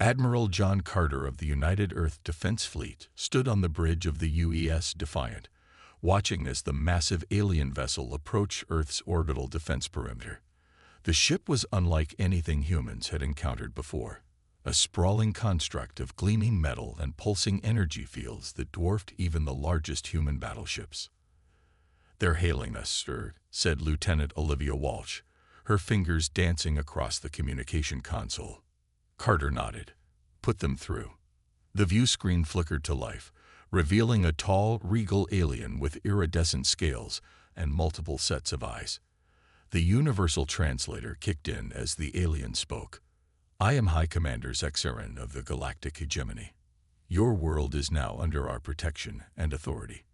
Admiral John Carter of the United Earth Defense Fleet stood on the bridge of the UES Defiant, watching as the massive alien vessel approached Earth's orbital defense perimeter. The ship was unlike anything humans had encountered before, a sprawling construct of gleaming metal and pulsing energy fields that dwarfed even the largest human battleships. "They're hailing us, sir," said Lieutenant Olivia Walsh, her fingers dancing across the communication console. Carter nodded. "Put them through." The view screen flickered to life, revealing a tall, regal alien with iridescent scales and multiple sets of eyes. The universal translator kicked in as the alien spoke. "I am High Commander Zexarin of the Galactic Hegemony. Your world is now under our protection and authority.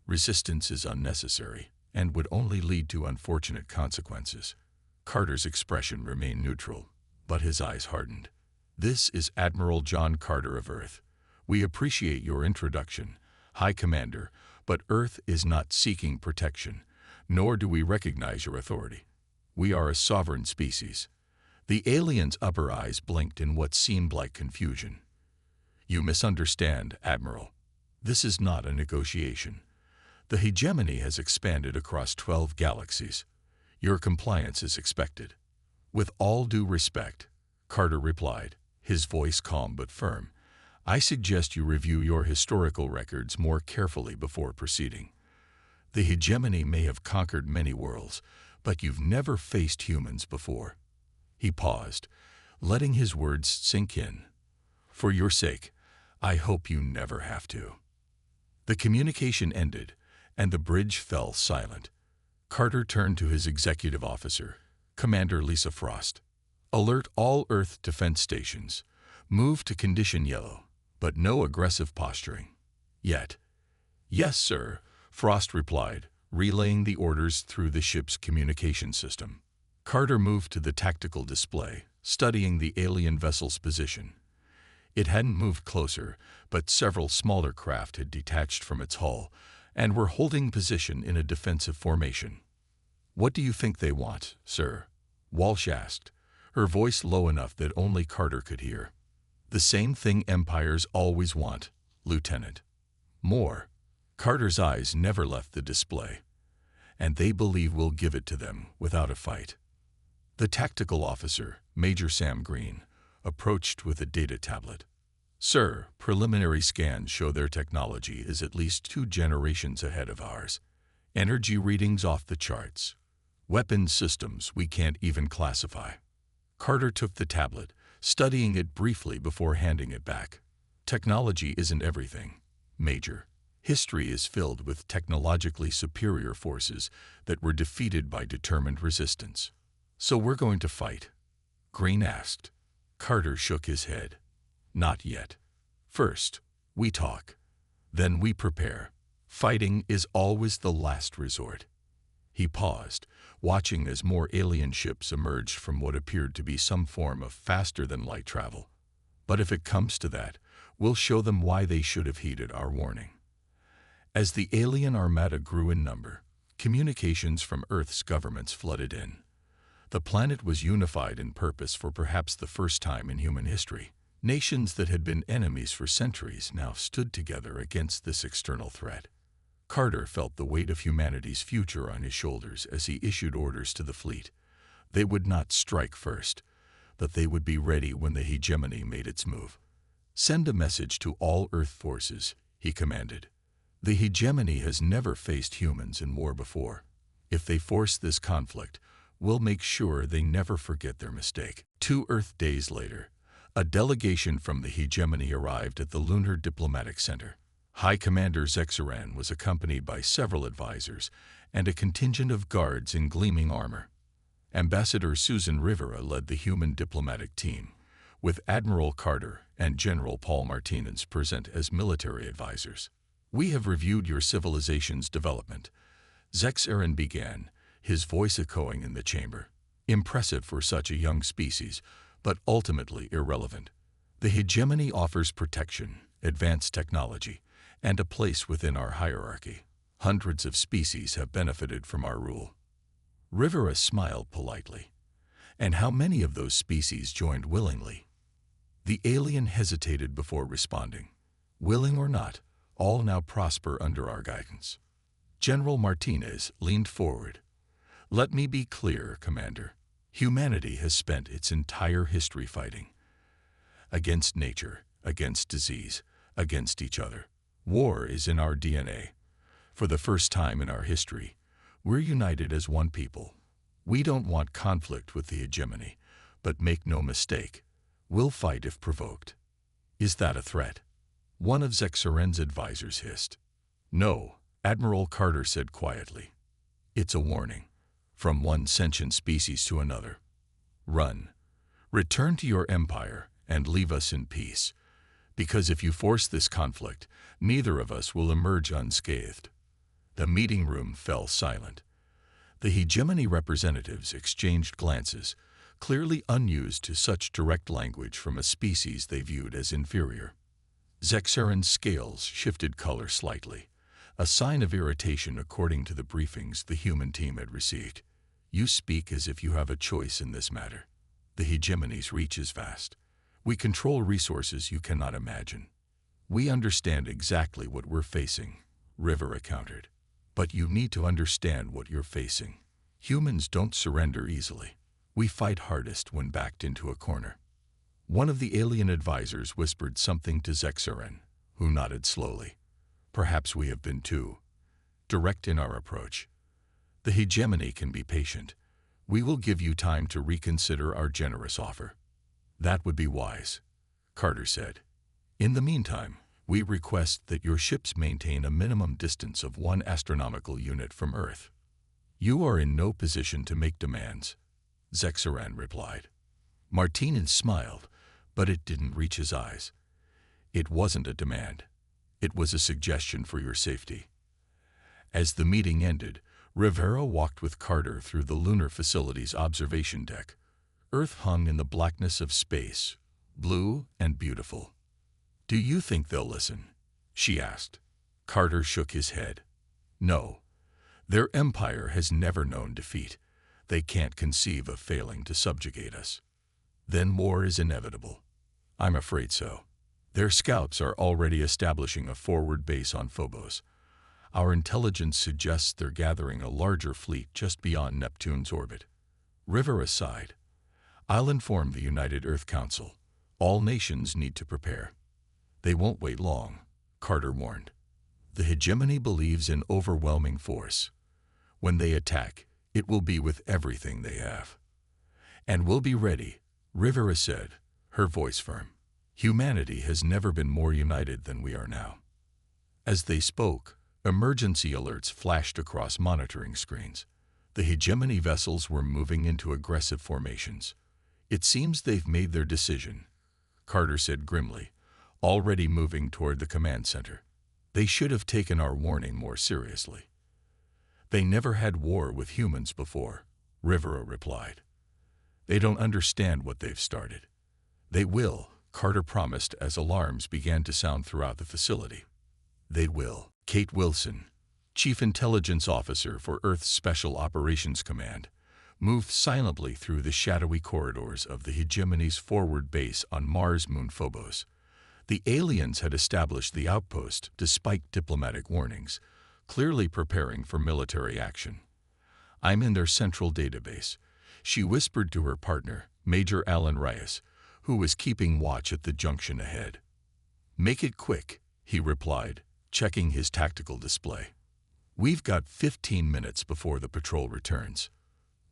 Resistance is unnecessary and would only lead to unfortunate consequences." Carter's expression remained neutral, but his eyes hardened. "This is Admiral John Carter of Earth. We appreciate your introduction, High Commander, but Earth is not seeking protection, nor do we recognize your authority. We are a sovereign species." The alien's upper eyes blinked in what seemed like confusion. "You misunderstand, Admiral. This is not a negotiation. The hegemony has expanded across 12 galaxies. Your compliance is expected." "With all due respect," Carter replied, his voice calm but firm, "I suggest you review your historical records more carefully before proceeding. The hegemony may have conquered many worlds, but you've never faced humans before." He paused, letting his words sink in. "For your sake, I hope you never have to." The communication ended, and the bridge fell silent. Carter turned to his executive officer, Commander Lisa Frost. "Alert all Earth defense stations. Move to condition yellow, but no aggressive posturing. Yet." "Yes, sir," Frost replied, relaying the orders through the ship's communication system. Carter moved to the tactical display, studying the alien vessel's position. It hadn't moved closer, but several smaller craft had detached from its hull and were holding position in a defensive formation. "What do you think they want, sir?" Walsh asked, her voice low enough that only Carter could hear. "The same thing empires always want, Lieutenant. More." Carter's eyes never left the display. "And they believe we'll give it to them without a fight." The tactical officer, Major Sam Green, approached with a data tablet. "Sir, preliminary scans show their technology is at least 2 generations ahead of ours. Energy readings off the charts. Weapons systems we can't even classify." Carter took the tablet, studying it briefly before handing it back. "Technology isn't everything, Major. History is filled with technologically superior forces that were defeated by determined resistance." "So we're going to fight?" Green asked. Carter shook his head. "Not yet. First, we talk. Then we prepare. Fighting is always the last resort." He paused, watching as more alien ships emerged from what appeared to be some form of faster-than-light travel. "But if it comes to that, we'll show them why they should have heeded our warning." As the alien armada grew in number, communications from Earth's governments flooded in. The planet was unified in purpose for perhaps the first time in human history. Nations that had been enemies for centuries now stood together against this external threat. Carter felt the weight of humanity's future on his shoulders as he issued orders to the fleet. They would not strike first, but they would be ready when the hegemony made its move. "Send a message to all Earth forces," he commanded. "The hegemony has never faced humans in war before. If they force this conflict, we'll make sure they never forget their mistake." 2 Earth days later, a delegation from the hegemony arrived at the Lunar Diplomatic Center. High Commander Zexaran was accompanied by several advisors and a contingent of guards in gleaming armor. Ambassador Susan Rivera led the human diplomatic team, with Admiral Carter and General Paul Martinez present as military advisors. "We have reviewed your civilization's development," Zexaran began, his voice echoing in the chamber. "Impressive for such a young species, but ultimately irrelevant. The hegemony offers protection, advanced technology, and a place within our hierarchy. Hundreds of species have benefited from our rule." Rivera smiled politely. "And how many of those species joined willingly?" The alien hesitated before responding. Willing or not, all now prosper under our guidance. General Martinez leaned forward. Let me be clear, Commander. Humanity has spent its entire history fighting. Against nature, against disease, against each other. War is in our DNA. For the first time in our history, we're united as one people. We don't want conflict with the hegemony, but make no mistake, we'll fight if provoked. Is that a threat? One of Zexaren's advisors hissed. No, Admiral Carter said quietly. It's a warning. From one sentient species to another. Run. Return to your empire and leave us in peace. Because if you force this conflict, neither of us will emerge unscathed. The meeting room fell silent. The hegemony representatives exchanged glances, clearly unused to such direct language from a species they viewed as inferior. Zexaren's scales shifted color slightly, a sign of irritation according to the briefings the human team had received. You speak as if you have a choice in this matter. The hegemony's reach is vast. We control resources you cannot imagine. We understand exactly what we're facing, Rivera countered. But you need to understand what you're facing. Humans don't surrender easily. We fight hardest when backed into a corner. One of the alien advisors whispered something to Zexaren, who nodded slowly. Perhaps we have been too direct in our approach. The hegemony can be patient. We will give you time to reconsider our generous offer. That would be wise, Carter said. In the meantime, we request that your ships maintain a minimum distance of 1 astronomical unit from Earth. You are in no position to make demands, Zexaran replied. Martinez smiled, but it didn't reach his eyes. It wasn't a demand. It was a suggestion for your safety. As the meeting ended, Rivera walked with Carter through the lunar facility's observation deck. Earth hung in the blackness of space, blue and beautiful. Do you think they'll listen? She asked. Carter shook his head. No. Their empire has never known defeat. They can't conceive of failing to subjugate us. Then war is inevitable. I'm afraid so. Their scouts are already establishing a forward base on Phobos. Our intelligence suggests they're gathering a larger fleet just beyond Neptune's orbit. Rivera sighed. I'll inform the United Earth Council. All nations need to prepare. They won't wait long, Carter warned. The hegemony believes in overwhelming force. When they attack, it will be with everything they have. And we'll be ready, Rivera said, her voice firm. Humanity has never been more united than we are now. As they spoke, emergency alerts flashed across monitoring screens. The hegemony vessels were moving into aggressive formations. It seems they've made their decision, Carter said grimly, already moving toward the command center. They should have taken our warning more seriously. They never had war with humans before, Rivera replied. They don't understand what they've started. They will, Carter promised as alarms began to sound throughout the facility. They will. Kate Wilson, Chief Intelligence Officer for Earth's Special Operations Command, moved silently through the shadowy corridors of the hegemony's forward base on Mars moon Phobos. The aliens had established the outpost despite diplomatic warnings, clearly preparing for military action. I'm in their central database, she whispered to her partner, Major Alan Reyes, who was keeping watch at the junction ahead. Make it quick, he replied, checking his tactical display. We've got 15 minutes before the patrol returns.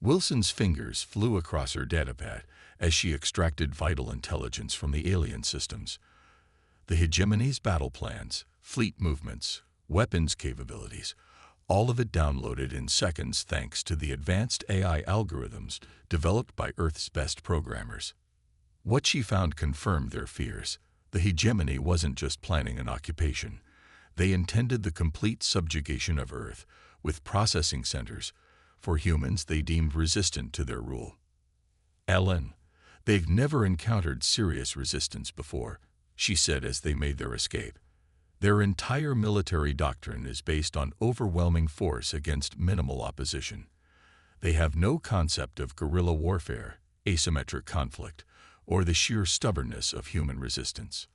Wilson's fingers flew across her datapad as she extracted vital intelligence from the alien systems. The hegemony's battle plans, fleet movements, weapons capabilities, all of it downloaded in seconds thanks to the advanced AI algorithms developed by Earth's best programmers. What she found confirmed their fears. The hegemony wasn't just planning an occupation. They intended the complete subjugation of Earth, with processing centers for humans they deemed resistant to their rule. Ellen, they've never encountered serious resistance before, she said as they made their escape. Their entire military doctrine is based on overwhelming force against minimal opposition. They have no concept of guerrilla warfare, asymmetric conflict, or the sheer stubbornness of human resistance.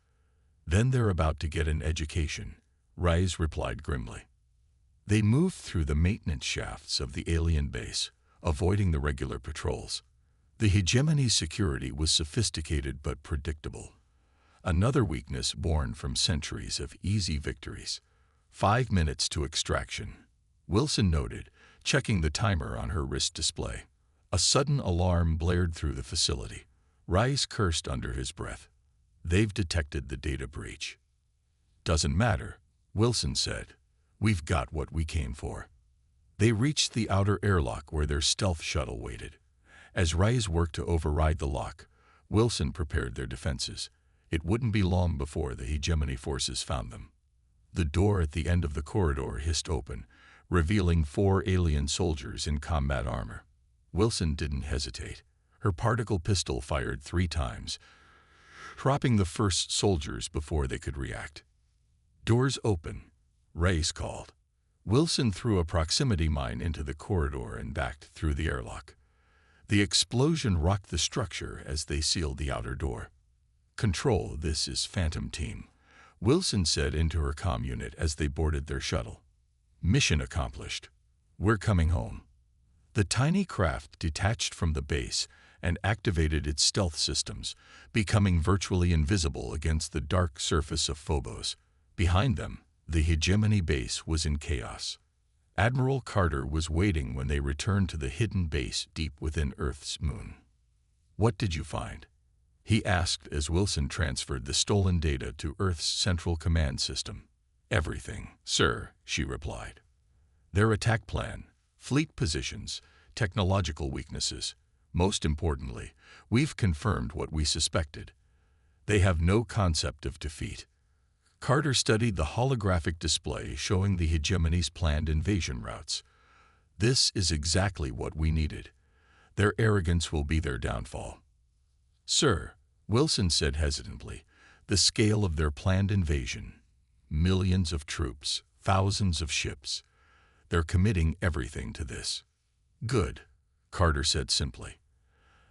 Then they're about to get an education, Rise replied grimly. They moved through the maintenance shafts of the alien base, avoiding the regular patrols. The hegemony's security was sophisticated but predictable. Another weakness born from centuries of easy victories. 5 minutes to extraction, Wilson noted, checking the timer on her wrist display. A sudden alarm blared through the facility. Rice cursed under his breath. They've detected the data breach. Doesn't matter, Wilson said. We've got what we came for. They reached the outer airlock where their stealth shuttle waited. As Rice worked to override the lock, Wilson prepared their defenses. It wouldn't be long before the hegemony forces found them. The door at the end of the corridor hissed open, revealing 4 alien soldiers in combat armor. Wilson didn't hesitate. Her particle pistol fired 3 times, dropping the first soldiers before they could react. Doors open, Reyes called. Wilson threw a proximity mine into the corridor and backed through the airlock. The explosion rocked the structure as they sealed the outer door. Control, this is Phantom Team, Wilson said into her comm unit as they boarded their shuttle. Mission accomplished. We're coming home. The tiny craft detached from the base and activated its stealth systems, becoming virtually invisible against the dark surface of Phobos. Behind them, the hegemony base was in chaos. Admiral Carter was waiting when they returned to the hidden base deep within Earth's moon. What did you find? He asked as Wilson transferred the stolen data to Earth's central command system. Everything, sir, she replied. Their attack plan, fleet positions, technological weaknesses. Most importantly, we've confirmed what we suspected. They have no concept of defeat. Carter studied the holographic display showing the hegemony's planned invasion routes. This is exactly what we needed. Their arrogance will be their downfall. Sir, Wilson said hesitantly, the scale of their planned invasion. Millions of troops, thousands of ships. They're committing everything to this. Good, Carter said simply.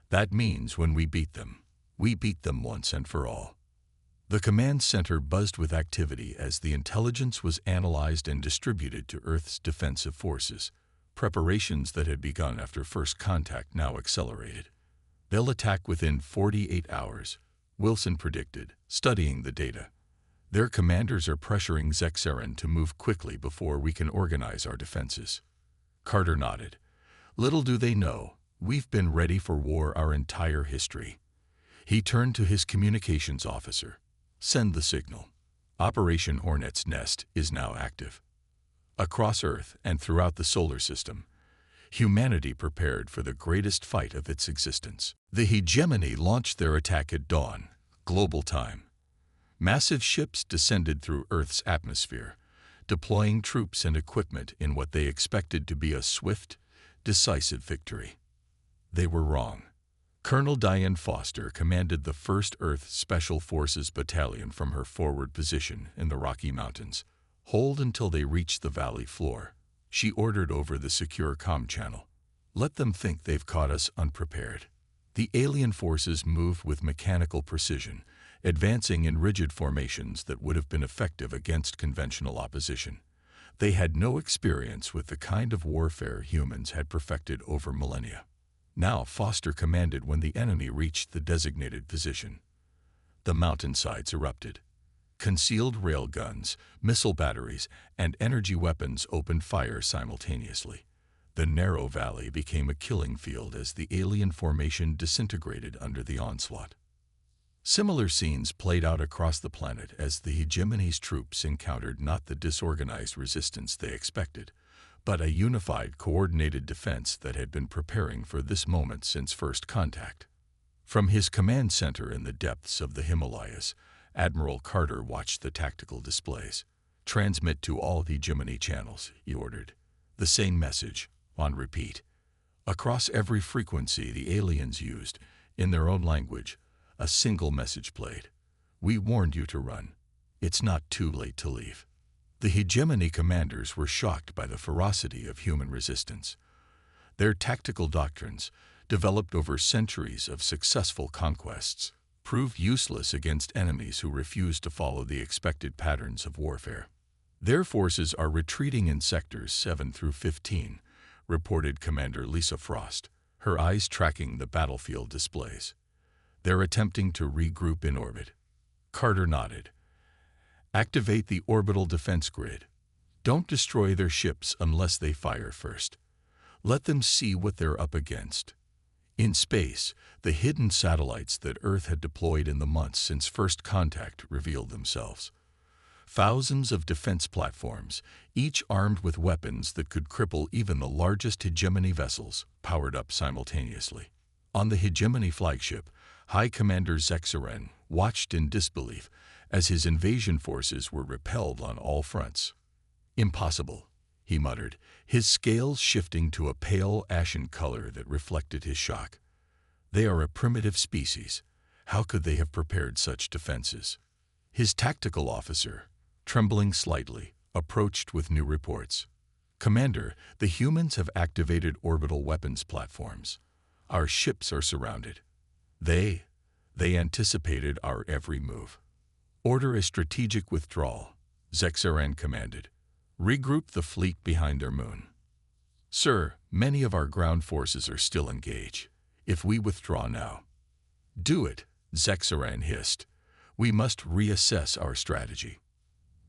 That means when we beat them once and for all. The command center buzzed with activity as the intelligence was analyzed and distributed to Earth's defensive forces. Preparations that had begun after first contact now accelerated. They'll attack within 48 hours, Wilson predicted, studying the data. Their commanders are pressuring Zexaran to move quickly before we can organize our defenses. Carter nodded. Little do they know, we've been ready for war our entire history. He turned to his communications officer. Send the signal. Operation Hornet's Nest is now active. Across Earth and throughout the solar system, humanity prepared for the greatest fight of its existence. The hegemony launched their attack at dawn, global time. Massive ships descended through Earth's atmosphere, deploying troops and equipment in what they expected to be a swift, decisive victory. They were wrong. Colonel Diane Foster commanded the 1st Earth Special Forces Battalion from her forward position in the Rocky Mountains. Hold until they reach the valley floor, she ordered over the secure comm channel. Let them think they've caught us unprepared. The alien forces moved with mechanical precision, advancing in rigid formations that would have been effective against conventional opposition. They had no experience with the kind of warfare humans had perfected over millennia. Now Foster commanded when the enemy reached the designated position. The mountainsides erupted. Concealed railguns, missile batteries, and energy weapons opened fire simultaneously. The narrow valley became a killing field as the alien formation disintegrated under the onslaught. Similar scenes played out across the planet as the hegemony's troops encountered not the disorganized resistance they expected, but a unified, coordinated defense that had been preparing for this moment since first contact. From his command center in the depths of the Himalayas, Admiral Carter watched the tactical displays. Transmit to all hegemony channels, he ordered. The same message, on repeat. Across every frequency the aliens used, in their own language, a single message played. We warned you to run. It's not too late to leave. The hegemony commanders were shocked by the ferocity of human resistance. Their tactical doctrines, developed over centuries of successful conquests, proved useless against enemies who refused to follow the expected patterns of warfare. Their forces are retreating in sectors 7 through 15, reported Commander Lisa Frost, her eyes tracking the battlefield displays. They're attempting to regroup in orbit. Carter nodded. Activate the orbital defense grid. Don't destroy their ships unless they fire first. Let them see what they're up against. In space, the hidden satellites that Earth had deployed in the months since first contact revealed themselves. Thousands of defense platforms, each armed with weapons that could cripple even the largest hegemony vessels, powered up simultaneously. On the hegemony flagship, High Commander Zexaren watched in disbelief as his invasion forces were repelled on all fronts. Impossible, he muttered, his scales shifting to a pale ashen color that reflected his shock. They are a primitive species. How could they have prepared such defenses? His tactical officer, trembling slightly, approached with new reports. Commander, the humans have activated orbital weapons platforms. Our ships are surrounded. They anticipated our every move. Order a strategic withdrawal, Zexaren commanded. Regroup the fleet behind their moon. Sir, many of our ground forces are still engaged. If we withdraw now. Do it, Zexaren hissed. We must reassess our strategy.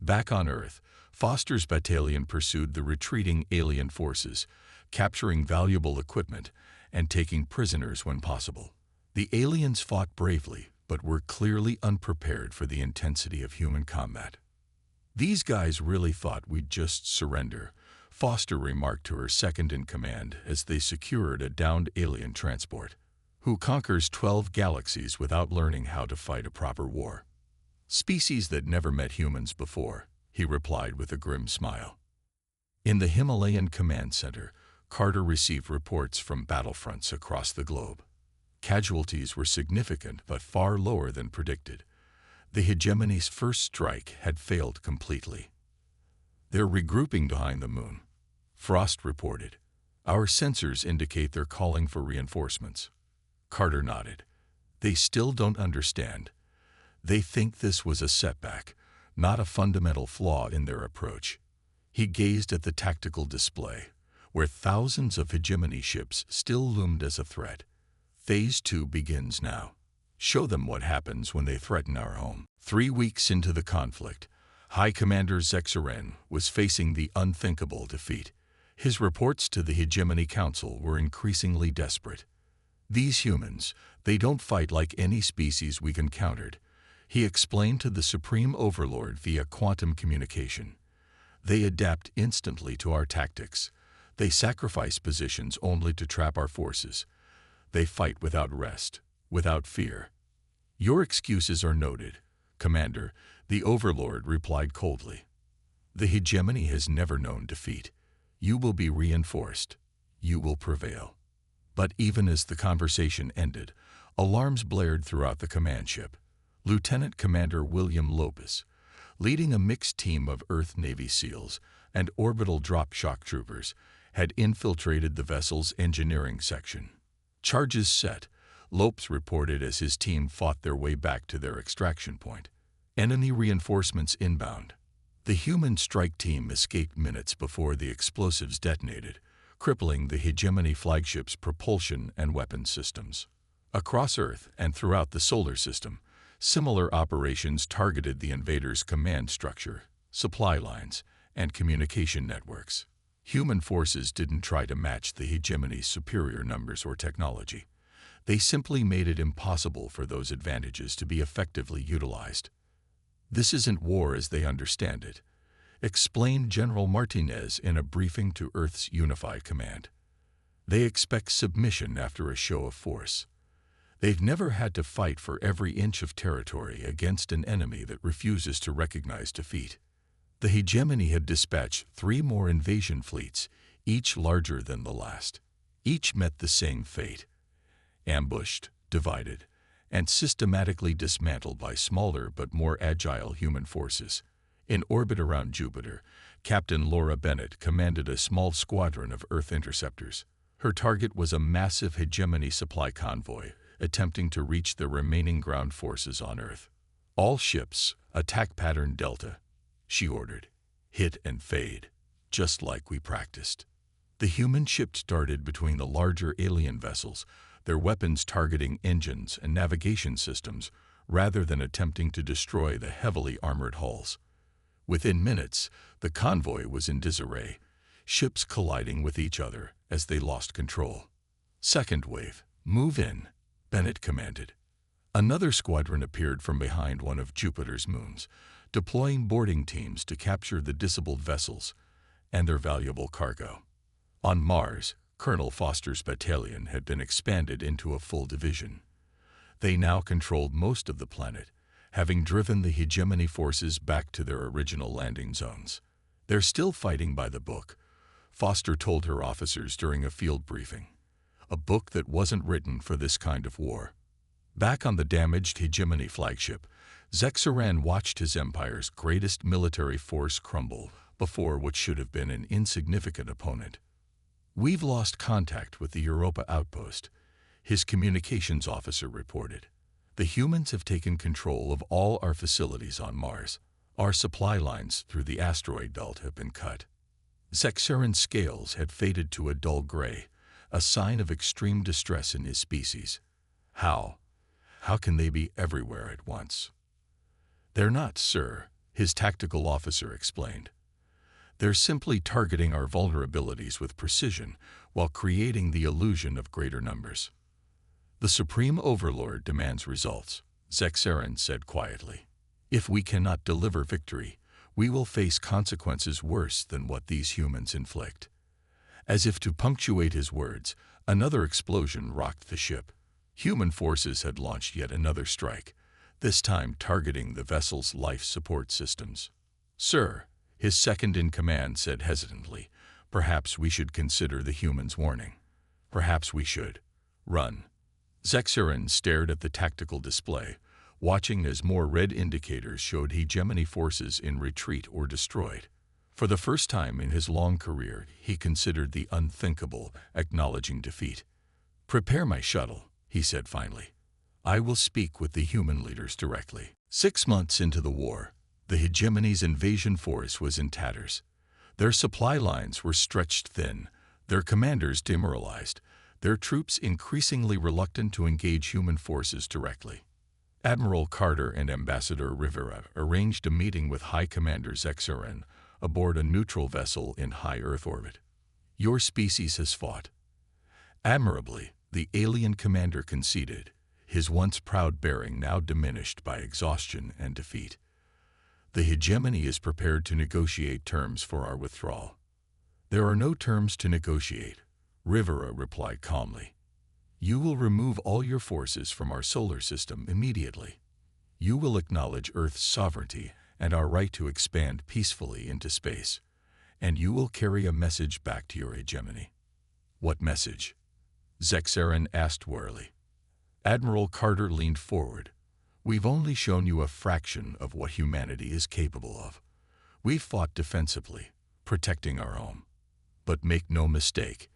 Back on Earth, Foster's battalion pursued the retreating alien forces, capturing valuable equipment and taking prisoners when possible. The aliens fought bravely, but were clearly unprepared for the intensity of human combat. These guys really thought we'd just surrender, Foster remarked to her second-in-command as they secured a downed alien transport. Who conquers 12 galaxies without learning how to fight a proper war? Species that never met humans before, he replied with a grim smile. In the Himalayan Command Center, Carter received reports from battlefronts across the globe. Casualties were significant but far lower than predicted. The hegemony's first strike had failed completely. They're regrouping behind the moon, Frost reported. Our sensors indicate they're calling for reinforcements. Carter nodded. They still don't understand. They think this was a setback, not a fundamental flaw in their approach. He gazed at the tactical display, where thousands of hegemony ships still loomed as a threat. Phase 2 begins now. Show them what happens when they threaten our home. 3 weeks into the conflict, High Commander Zexaren was facing the unthinkable defeat. His reports to the Hegemony Council were increasingly desperate. These humans, they don't fight like any species we've encountered, he explained to the Supreme Overlord via quantum communication. They adapt instantly to our tactics. They sacrifice positions only to trap our forces. They fight without rest, without fear. Your excuses are noted, Commander, the Overlord replied coldly. The hegemony has never known defeat. You will be reinforced. You will prevail. But even as the conversation ended, alarms blared throughout the command ship. Lieutenant Commander William Lopez, leading a mixed team of Earth Navy SEALs and orbital drop shock troopers, had infiltrated the vessel's engineering section. Charges set, Lopes reported as his team fought their way back to their extraction point. Enemy reinforcements inbound. The human strike team escaped minutes before the explosives detonated, crippling the Hegemony flagship's propulsion and weapons systems. Across Earth and throughout the solar system, similar operations targeted the invaders' command structure, supply lines, and communication networks. Human forces didn't try to match the hegemony's superior numbers or technology. They simply made it impossible for those advantages to be effectively utilized. This isn't war as they understand it, explained General Martinez in a briefing to Earth's unified command. They expect submission after a show of force. They've never had to fight for every inch of territory against an enemy that refuses to recognize defeat. The hegemony had dispatched 3 more invasion fleets, each larger than the last. Each met the same fate: ambushed, divided, and systematically dismantled by smaller but more agile human forces. In orbit around Jupiter, Captain Laura Bennett commanded a small squadron of Earth interceptors. Her target was a massive hegemony supply convoy, attempting to reach the remaining ground forces on Earth. "All ships, attack pattern Delta," she ordered. "Hit and fade, just like we practiced." The human ships darted between the larger alien vessels, their weapons targeting engines and navigation systems, rather than attempting to destroy the heavily armored hulls. Within minutes, the convoy was in disarray, ships colliding with each other as they lost control. "Second wave, move in," Bennett commanded. Another squadron appeared from behind one of Jupiter's moons, deploying boarding teams to capture the disabled vessels and their valuable cargo. On Mars, Colonel Foster's battalion had been expanded into a full division. They now controlled most of the planet, having driven the hegemony forces back to their original landing zones. "They're still fighting by the book," Foster told her officers during a field briefing. "A book that wasn't written for this kind of war." Back on the damaged hegemony flagship, Zexaran watched his empire's greatest military force crumble before what should have been an insignificant opponent. "We've lost contact with the Europa outpost," his communications officer reported. "The humans have taken control of all our facilities on Mars. Our supply lines through the asteroid belt have been cut." Zexaran's scales had faded to a dull gray, a sign of extreme distress in his species. How can they be everywhere at once?" "They're not, sir," his tactical officer explained. "They're simply targeting our vulnerabilities with precision while creating the illusion of greater numbers." "The Supreme Overlord demands results," Zexaran said quietly. "If we cannot deliver victory, we will face consequences worse than what these humans inflict." As if to punctuate his words, another explosion rocked the ship. Human forces had launched yet another strike, this time targeting the vessel's life support systems. "Sir," his second-in-command said hesitantly, "perhaps we should consider the humans' warning. Perhaps we should run." Zexaran stared at the tactical display, watching as more red indicators showed hegemony forces in retreat or destroyed. For the first time in his long career, he considered the unthinkable, acknowledging defeat. "Prepare my shuttle," he said finally. "I will speak with the human leaders directly." 6 months into the war, the hegemony's invasion force was in tatters. Their supply lines were stretched thin, their commanders demoralized, their troops increasingly reluctant to engage human forces directly. Admiral Carter and Ambassador Rivera arranged a meeting with High Commander Zexaran aboard a neutral vessel in high Earth orbit. "Your species has fought admirably," the alien commander conceded, his once proud bearing now diminished by exhaustion and defeat. "The hegemony is prepared to negotiate terms for our withdrawal." "There are no terms to negotiate," Rivera replied calmly. "You will remove all your forces from our solar system immediately. You will acknowledge Earth's sovereignty and our right to expand peacefully into space, and you will carry a message back to your hegemony." "What message?" Zexaran asked warily. Admiral Carter leaned forward. "We've only shown you a fraction of what humanity is capable of. We've fought defensively, protecting our home. But make no mistake,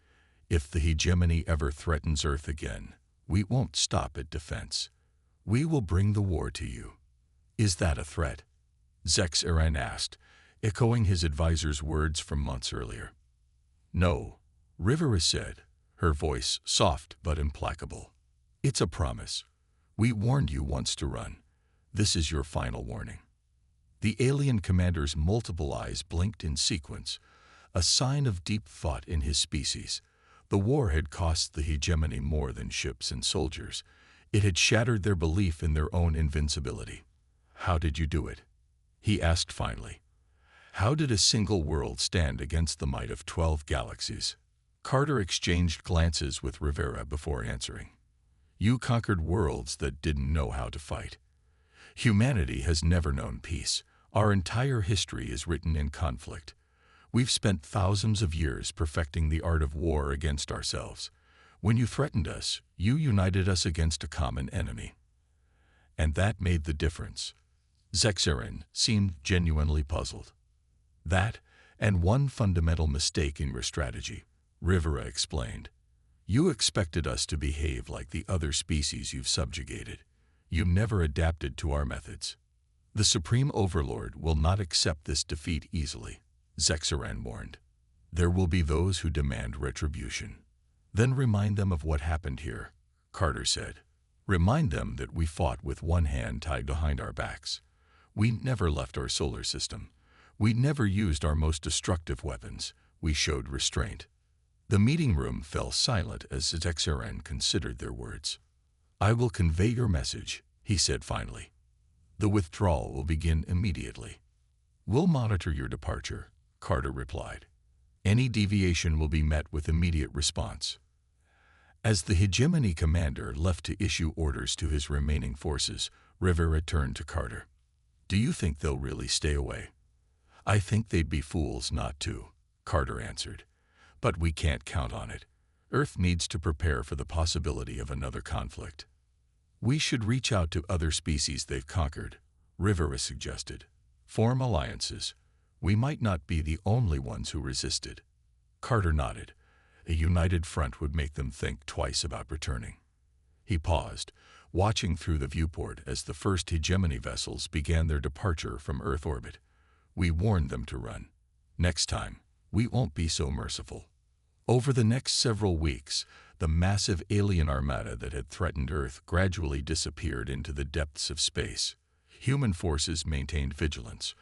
if the hegemony ever threatens Earth again, we won't stop at defense. We will bring the war to you." "Is that a threat?" Zexaran asked, echoing his advisor's words from months earlier. "No," Rivera said, her voice soft but implacable. "It's a promise. We warned you once to run. This is your final warning." The alien commander's multiple eyes blinked in sequence, a sign of deep thought in his species. The war had cost the hegemony more than ships and soldiers. It had shattered their belief in their own invincibility. "How did you do it?" he asked finally. "How did a single world stand against the might of 12 galaxies?" Carter exchanged glances with Rivera before answering. "You conquered worlds that didn't know how to fight. Humanity has never known peace. Our entire history is written in conflict. We've spent thousands of years perfecting the art of war against ourselves. When you threatened us, you united us against a common enemy. And that made the difference." Zexaran seemed genuinely puzzled. "That, and one fundamental mistake in your strategy," Rivera explained. You expected us to behave like the other species you've subjugated. You never adapted to our methods. The Supreme Overlord will not accept this defeat easily, Zexaran warned. There will be those who demand retribution. Then remind them of what happened here, Carter said. Remind them that we fought with one hand tied behind our backs. We never left our solar system. We never used our most destructive weapons. We showed restraint. The meeting room fell silent as Zexaran considered their words. I will convey your message, he said finally. The withdrawal will begin immediately. We'll monitor your departure, Carter replied. Any deviation will be met with immediate response. As the hegemony commander left to issue orders to his remaining forces, Rivera turned to Carter. Do you think they'll really stay away? I think they'd be fools not to, Carter answered. But we can't count on it. Earth needs to prepare for the possibility of another conflict. We should reach out to other species they've conquered, Rivera suggested. Form alliances. We might not be the only ones who resisted. Carter nodded. A united front would make them think twice about returning. He paused, watching through the viewport as the first hegemony vessels began their departure from Earth orbit. We warned them to run. Next time, we won't be so merciful. Over the next several weeks, the massive alien armada that had threatened Earth gradually disappeared into the depths of space. Human forces maintained vigilance,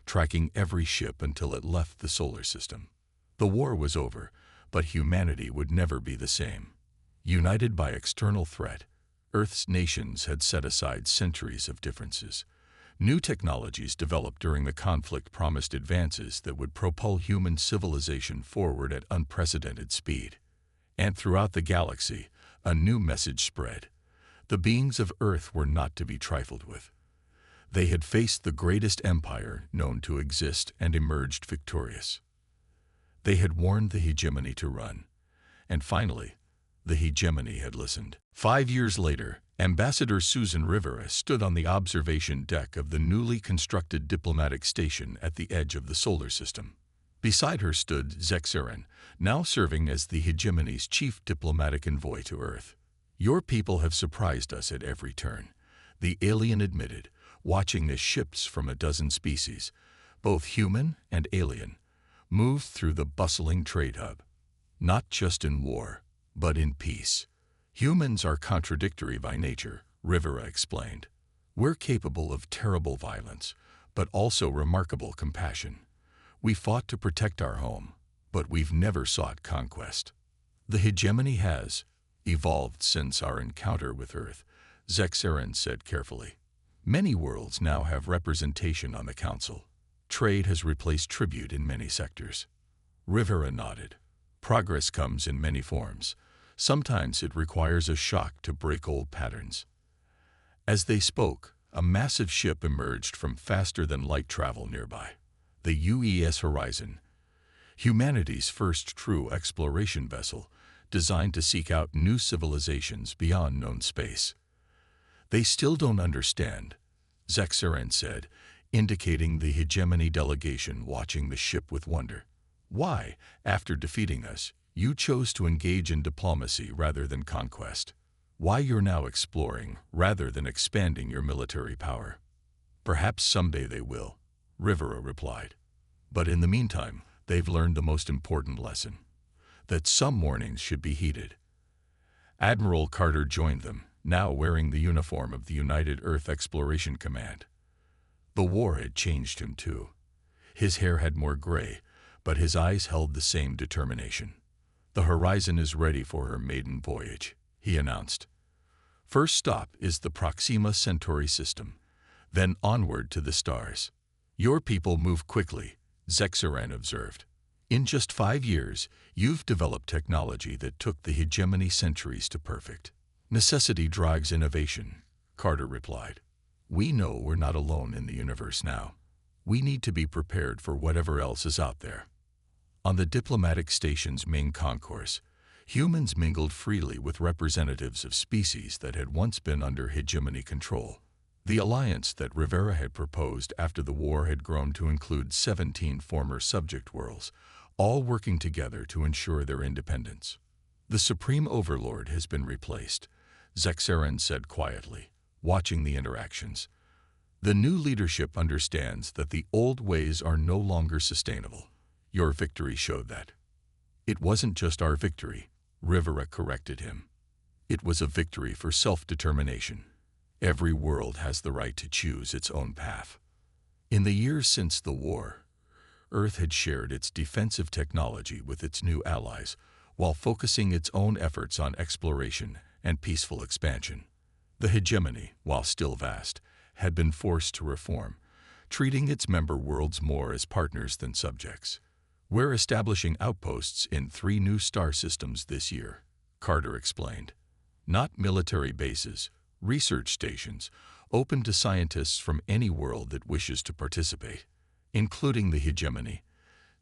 tracking every ship until it left the solar system. The war was over, but humanity would never be the same. United by external threat, Earth's nations had set aside centuries of differences. New technologies developed during the conflict promised advances that would propel human civilization forward at unprecedented speed. And throughout the galaxy, a new message spread. The beings of Earth were not to be trifled with. They had faced the greatest empire known to exist and emerged victorious. They had warned the hegemony to run. And finally, the hegemony had listened. 5 years later, Ambassador Susan Rivera stood on the observation deck of the newly constructed diplomatic station at the edge of the solar system. Beside her stood Zexaran, now serving as the hegemony's chief diplomatic envoy to Earth. Your people have surprised us at every turn, the alien admitted, watching as ships from a dozen species, both human and alien, moved through the bustling trade hub. Not just in war, but in peace. Humans are contradictory by nature, Rivera explained. We're capable of terrible violence, but also remarkable compassion. We fought to protect our home, but we've never sought conquest. The hegemony has evolved since our encounter with Earth, Zexaran said carefully. Many worlds now have representation on the Council. Trade has replaced tribute in many sectors. Rivera nodded. Progress comes in many forms. Sometimes it requires a shock to break old patterns. As they spoke, a massive ship emerged from faster-than-light travel nearby. The UES Horizon, humanity's first true exploration vessel, designed to seek out new civilizations beyond known space. They still don't understand, Zexaran said, indicating the hegemony delegation watching the ship with wonder. Why, after defeating us, you chose to engage in diplomacy rather than conquest? Why you're now exploring rather than expanding your military power? Perhaps someday they will, Rivera replied. But in the meantime, they've learned the most important lesson, that some warnings should be heeded. Admiral Carter joined them, now wearing the uniform of the United Earth Exploration Command. The war had changed him too. His hair had more gray, but his eyes held the same determination. The Horizon is ready for her maiden voyage, he announced. First stop is the Proxima Centauri system, then onward to the stars. Your people move quickly, Zexaran observed. In just 5 years, you've developed technology that took the hegemony centuries to perfect. Necessity drives innovation, Carter replied. We know we're not alone in the universe now. We need to be prepared for whatever else is out there. On the diplomatic station's main concourse, humans mingled freely with representatives of species that had once been under hegemony control. The alliance that Rivera had proposed after the war had grown to include 17 former subject worlds, all working together to ensure their independence. The Supreme Overlord has been replaced, Zexaran said quietly, watching the interactions. The new leadership understands that the old ways are no longer sustainable. Your victory showed that. It wasn't just our victory, Rivera corrected him. It was a victory for self-determination. Every world has the right to choose its own path. In the years since the war, Earth had shared its defensive technology with its new allies, while focusing its own efforts on exploration and peaceful expansion. The hegemony, while still vast, had been forced to reform, treating its member worlds more as partners than subjects. We're establishing outposts in 3 new star systems this year, Carter explained. Not military bases, research stations, open to scientists from any world that wishes to participate, including the hegemony,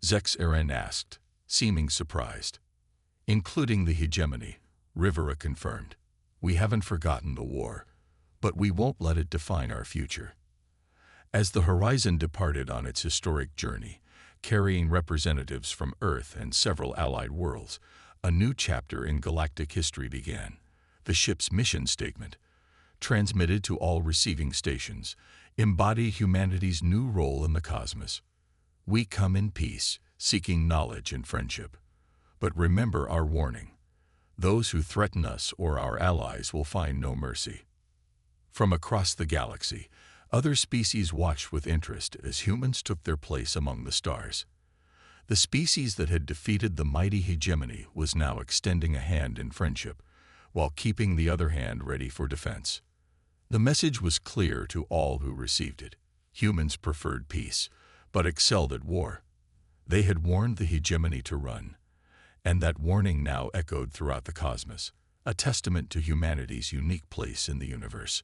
Zexaran asked, seeming surprised. Including the hegemony, Rivera confirmed. We haven't forgotten the war, but we won't let it define our future. As the Horizon departed on its historic journey, carrying representatives from Earth and several allied worlds, a new chapter in galactic history began. The ship's mission statement, transmitted to all receiving stations, embodied humanity's new role in the cosmos. We come in peace, seeking knowledge and friendship. But remember our warning. Those who threaten us or our allies will find no mercy. From across the galaxy, other species watched with interest as humans took their place among the stars. The species that had defeated the mighty hegemony was now extending a hand in friendship, while keeping the other hand ready for defense. The message was clear to all who received it. Humans preferred peace, but excelled at war. They had warned the hegemony to run, and that warning now echoed throughout the cosmos, a testament to humanity's unique place in the universe.